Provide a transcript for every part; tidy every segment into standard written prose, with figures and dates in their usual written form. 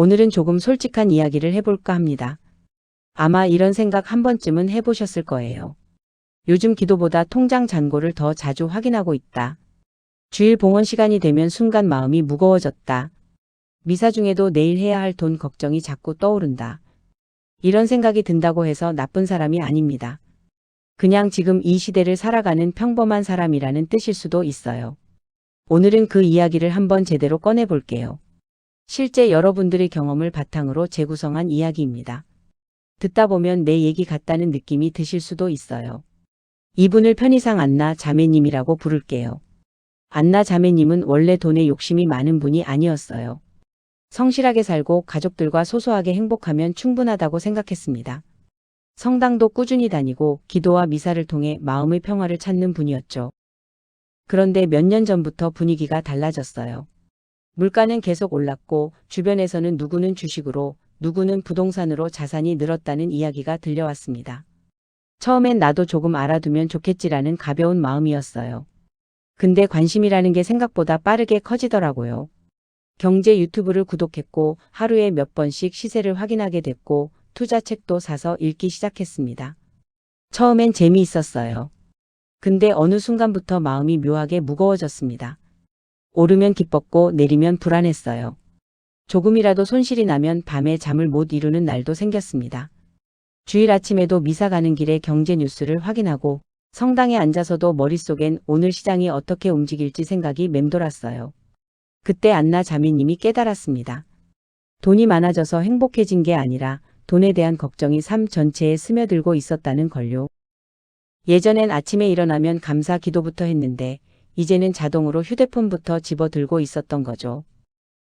오늘은 조금 솔직한 이야기를 해볼까 합니다. 아마 이런 생각 한 번쯤은 해보셨을 거예요. 요즘 기도보다 통장 잔고를 더 자주 확인하고 있다. 주일 봉헌 시간이 되면 순간 마음이 무거워졌다. 미사 중에도 내일 해야 할 돈 걱정이 자꾸 떠오른다. 이런 생각이 든다고 해서 나쁜 사람이 아닙니다. 그냥 지금 이 시대를 살아가는 평범한 사람이라는 뜻일 수도 있어요. 오늘은 그 이야기를 한번 제대로 꺼내볼게요. 실제 여러분들의 경험을 바탕으로 재구성한 이야기입니다. 듣다 보면 내 얘기 같다는 느낌이 드실 수도 있어요. 이분을 편의상 안나 자매님이라고 부를게요. 안나 자매님은 원래 돈에 욕심이 많은 분이 아니었어요. 성실하게 살고 가족들과 소소하게 행복하면 충분하다고 생각했습니다. 성당도 꾸준히 다니고 기도와 미사를 통해 마음의 평화를 찾는 분이었죠. 그런데 몇 년 전부터 분위기가 달라졌어요. 물가는 계속 올랐고 주변에서는 누구는 주식으로 누구는 부동산으로 자산이 늘었다는 이야기가 들려왔습니다. 처음엔 나도 조금 알아두면 좋겠지라는 가벼운 마음이었어요. 근데 관심이라는 게 생각보다 빠르게 커지더라고요. 경제 유튜브를 구독했고 하루에 몇 번씩 시세를 확인하게 됐고 투자책도 사서 읽기 시작했습니다. 처음엔 재미있었어요. 근데 어느 순간부터 마음이 묘하게 무거워졌습니다. 오르면 기뻤고 내리면 불안했어요. 조금이라도 손실이 나면 밤에 잠을 못 이루는 날도 생겼습니다. 주일 아침에도 미사 가는 길에 경제 뉴스를 확인하고 성당에 앉아서도 머릿속엔 오늘 시장이 어떻게 움직일지 생각이 맴돌았어요. 그때 안나 자매님이 깨달았습니다. 돈이 많아져서 행복해진 게 아니라 돈에 대한 걱정이 삶 전체에 스며들고 있었다는 걸요. 예전엔 아침에 일어나면 감사 기도부터 했는데 이제는 자동으로 휴대폰부터 집어들고 있었던 거죠.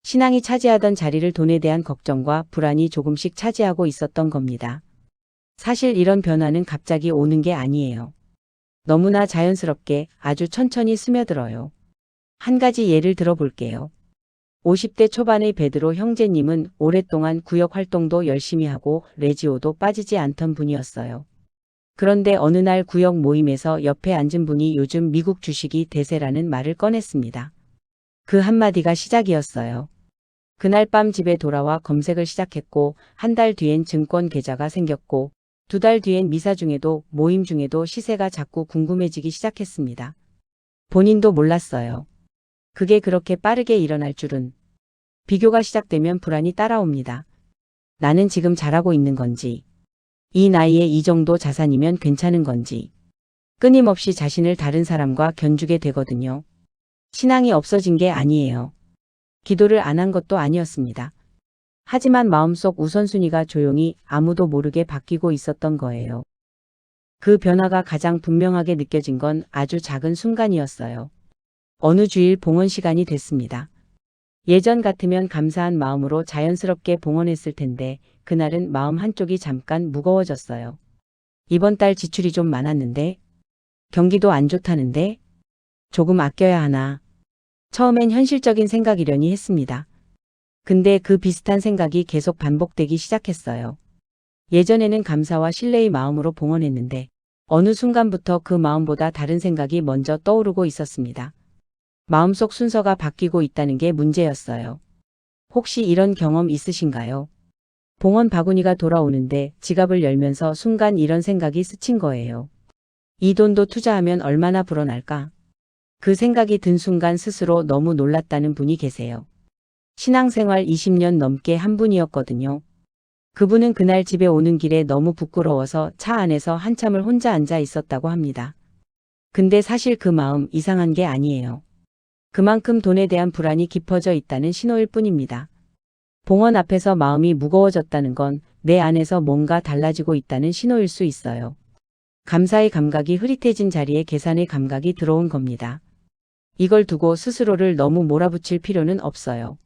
신앙이 차지하던 자리를 돈에 대한 걱정과 불안이 조금씩 차지하고 있었던 겁니다. 사실 이런 변화는 갑자기 오는 게 아니에요. 너무나 자연스럽게 아주 천천히 스며들어요. 한 가지 예를 들어볼게요. 50대 초반의 베드로 형제님은 오랫동안 구역 활동도 열심히 하고 레지오도 빠지지 않던 분이었어요. 그런데 어느 날 구역 모임에서 옆에 앉은 분이 요즘 미국 주식이 대세라는 말을 꺼냈습니다. 그 한마디가 시작이었어요. 그날 밤 집에 돌아와 검색을 시작했고 한 달 뒤엔 증권 계좌가 생겼고 2달 뒤엔 미사 중에도 모임 중에도 시세가 자꾸 궁금해지기 시작했습니다. 본인도 몰랐어요. 그게 그렇게 빠르게 일어날 줄은. 비교가 시작되면 불안이 따라옵니다. 나는 지금 잘하고 있는 건지, 이 나이에 이 정도 자산이면 괜찮은 건지, 끊임없이 자신을 다른 사람과 견주게 되거든요. 신앙이 없어진 게 아니에요. 기도를 안 한 것도 아니었습니다. 하지만 마음속 우선순위가 조용히 아무도 모르게 바뀌고 있었던 거예요. 그 변화가 가장 분명하게 느껴진 건 아주 작은 순간이었어요. 어느 주일 봉헌 시간이 됐습니다. 예전 같으면 감사한 마음으로 자연스럽게 봉헌했을 텐데 그날은 마음 한쪽이 잠깐 무거워졌어요. 이번 달 지출이 좀 많았는데, 경기도 안 좋다는데, 조금 아껴야 하나. 처음엔 현실적인 생각이려니 했습니다. 근데 그 비슷한 생각이 계속 반복되기 시작했어요. 예전에는 감사와 신뢰의 마음으로 봉헌했는데 어느 순간부터 그 마음보다 다른 생각이 먼저 떠오르고 있었습니다. 마음속 순서가 바뀌고 있다는 게 문제였어요. 혹시 이런 경험 있으신가요? 봉헌 바구니가 돌아오는데 지갑을 열면서 순간 이런 생각이 스친 거예요. 이 돈도 투자하면 얼마나 불어날까? 그 생각이 든 순간 스스로 너무 놀랐다는 분이 계세요. 신앙생활 20년 넘게 한 분이었거든요. 그분은 그날 집에 오는 길에 너무 부끄러워서 차 안에서 한참을 혼자 앉아 있었다고 합니다. 근데 사실 그 마음 이상한 게 아니에요. 그만큼 돈에 대한 불안이 깊어져 있다는 신호일 뿐입니다. 봉헌 앞에서 마음이 무거워졌다는 건 내 안에서 뭔가 달라지고 있다는 신호일 수 있어요. 감사의 감각이 흐릿해진 자리에 계산의 감각이 들어온 겁니다. 이걸 두고 스스로를 너무 몰아붙일 필요는 없어요.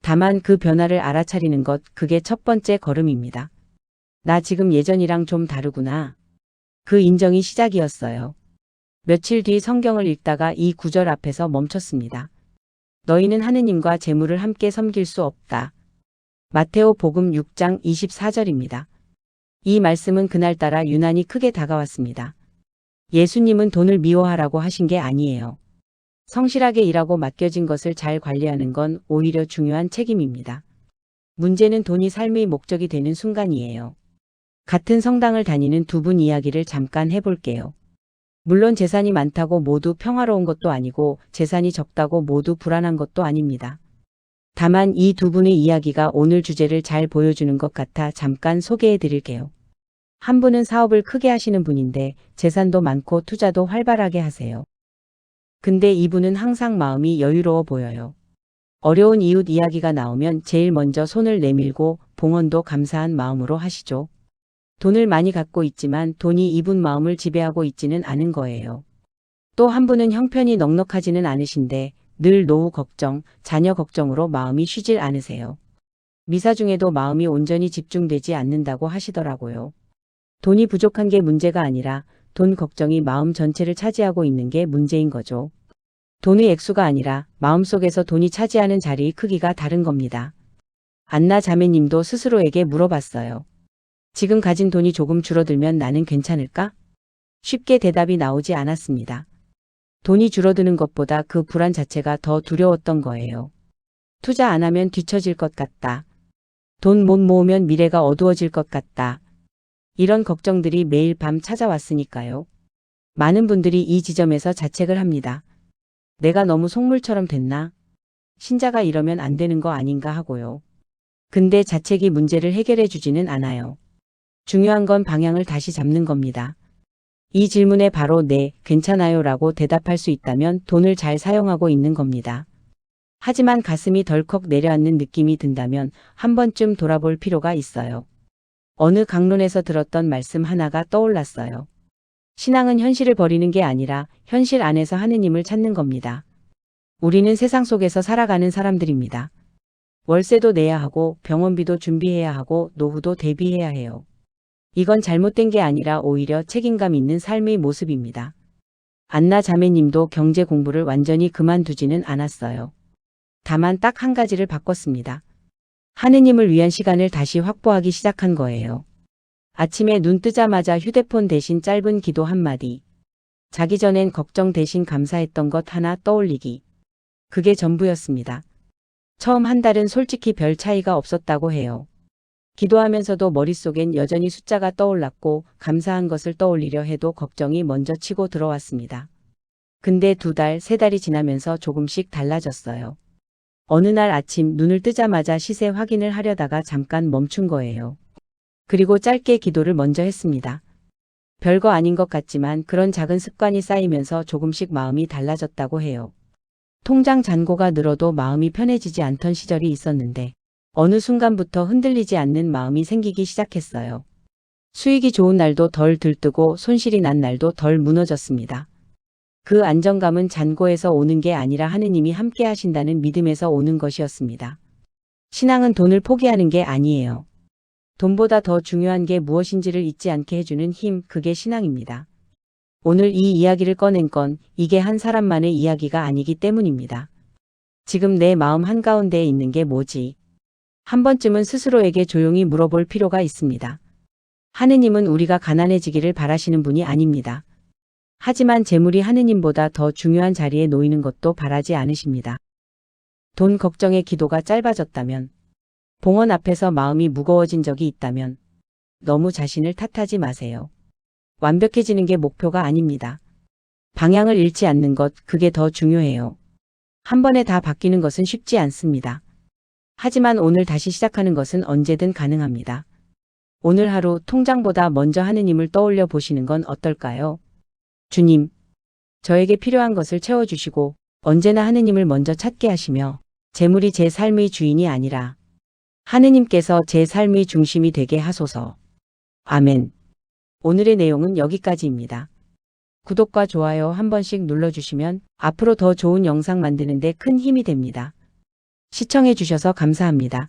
다만 그 변화를 알아차리는 것, 그게 첫 번째 걸음입니다. 나 지금 예전이랑 좀 다르구나. 그 인정이 시작이었어요. 며칠 뒤 성경을 읽다가 이 구절 앞에서 멈췄습니다. 너희는 하느님과 재물을 함께 섬길 수 없다. 마테오 복음 6장 24절입니다. 이 말씀은 그날따라 유난히 크게 다가왔습니다. 예수님은 돈을 미워하라고 하신 게 아니에요. 성실하게 일하고 맡겨진 것을 잘 관리하는 건 오히려 중요한 책임입니다. 문제는 돈이 삶의 목적이 되는 순간이에요. 같은 성당을 다니는 두 분 이야기를 잠깐 해볼게요. 물론 재산이 많다고 모두 평화로운 것도 아니고 재산이 적다고 모두 불안한 것도 아닙니다. 다만 이 두 분의 이야기가 오늘 주제를 잘 보여주는 것 같아 잠깐 소개해 드릴게요. 한 분은 사업을 크게 하시는 분인데 재산도 많고 투자도 활발하게 하세요. 근데 이분은 항상 마음이 여유로워 보여요. 어려운 이웃 이야기가 나오면 제일 먼저 손을 내밀고 봉헌도 감사한 마음으로 하시죠. 돈을 많이 갖고 있지만 돈이 이분 마음을 지배하고 있지는 않은 거예요. 또 한 분은 형편이 넉넉하지는 않으신데 늘 노후 걱정, 자녀 걱정으로 마음이 쉬질 않으세요. 미사 중에도 마음이 온전히 집중되지 않는다고 하시더라고요. 돈이 부족한 게 문제가 아니라 돈 걱정이 마음 전체를 차지하고 있는 게 문제인 거죠. 돈의 액수가 아니라 마음속에서 돈이 차지하는 자리의 크기가 다른 겁니다. 안나 자매님도 스스로에게 물어봤어요. 지금 가진 돈이 조금 줄어들면 나는 괜찮을까? 쉽게 대답이 나오지 않았습니다. 돈이 줄어드는 것보다 그 불안 자체가 더 두려웠던 거예요. 투자 안 하면 뒤처질 것 같다. 돈 못 모으면 미래가 어두워질 것 같다. 이런 걱정들이 매일 밤 찾아왔으니까요. 많은 분들이 이 지점에서 자책을 합니다. 내가 너무 속물처럼 됐나? 신자가 이러면 안 되는 거 아닌가 하고요. 근데 자책이 문제를 해결해 주지는 않아요. 중요한 건 방향을 다시 잡는 겁니다. 이 질문에 바로 네, 괜찮아요 라고 대답할 수 있다면 돈을 잘 사용하고 있는 겁니다. 하지만 가슴이 덜컥 내려앉는 느낌이 든다면 한 번쯤 돌아볼 필요가 있어요. 어느 강론에서 들었던 말씀 하나가 떠올랐어요. 신앙은 현실을 버리는 게 아니라 현실 안에서 하느님을 찾는 겁니다. 우리는 세상 속에서 살아가는 사람들입니다. 월세도 내야 하고 병원비도 준비해야 하고 노후도 대비해야 해요. 이건 잘못된 게 아니라 오히려 책임감 있는 삶의 모습입니다. 안나 자매님도 경제 공부를 완전히 그만두지는 않았어요. 다만 딱 한 가지를 바꿨습니다. 하느님을 위한 시간을 다시 확보하기 시작한 거예요. 아침에 눈 뜨자마자 휴대폰 대신 짧은 기도 한마디. 자기 전엔 걱정 대신 감사했던 것 하나 떠올리기. 그게 전부였습니다. 처음 한 달은 솔직히 별 차이가 없었다고 해요. 기도하면서도 머릿속엔 여전히 숫자가 떠올랐고 감사한 것을 떠올리려 해도 걱정이 먼저 치고 들어왔습니다. 근데 2달, 3달이 지나면서 조금씩 달라졌어요. 어느 날 아침 눈을 뜨자마자 시세 확인을 하려다가 잠깐 멈춘 거예요. 그리고 짧게 기도를 먼저 했습니다. 별거 아닌 것 같지만 그런 작은 습관이 쌓이면서 조금씩 마음이 달라졌다고 해요. 통장 잔고가 늘어도 마음이 편해지지 않던 시절이 있었는데 어느 순간부터 흔들리지 않는 마음이 생기기 시작했어요. 수익이 좋은 날도 덜 들뜨고 손실이 난 날도 덜 무너졌습니다. 그 안정감은 잔고에서 오는 게 아니라 하느님이 함께 하신다는 믿음에서 오는 것이었습니다. 신앙은 돈을 포기하는 게 아니에요. 돈보다 더 중요한 게 무엇인지를 잊지 않게 해주는 힘, 그게 신앙입니다. 오늘 이 이야기를 꺼낸 건 이게 한 사람만의 이야기가 아니기 때문입니다. 지금 내 마음 한가운데에 있는 게 뭐지? 한 번쯤은 스스로에게 조용히 물어볼 필요가 있습니다. 하느님은 우리가 가난해지기를 바라시는 분이 아닙니다. 하지만 재물이 하느님보다 더 중요한 자리에 놓이는 것도 바라지 않으십니다. 돈 걱정의 기도가 짧아졌다면, 봉헌 앞에서 마음이 무거워진 적이 있다면 너무 자신을 탓하지 마세요. 완벽해지는 게 목표가 아닙니다. 방향을 잃지 않는 것, 그게 더 중요해요. 한 번에 다 바뀌는 것은 쉽지 않습니다. 하지만 오늘 다시 시작하는 것은 언제든 가능합니다. 오늘 하루 통장보다 먼저 하느님을 떠올려 보시는 건 어떨까요? 주님, 저에게 필요한 것을 채워주시고 언제나 하느님을 먼저 찾게 하시며 재물이 제 삶의 주인이 아니라 하느님께서 제 삶의 중심이 되게 하소서. 아멘. 오늘의 내용은 여기까지입니다. 구독과 좋아요 한 번씩 눌러주시면 앞으로 더 좋은 영상 만드는 데 큰 힘이 됩니다. 시청해 주셔서 감사합니다.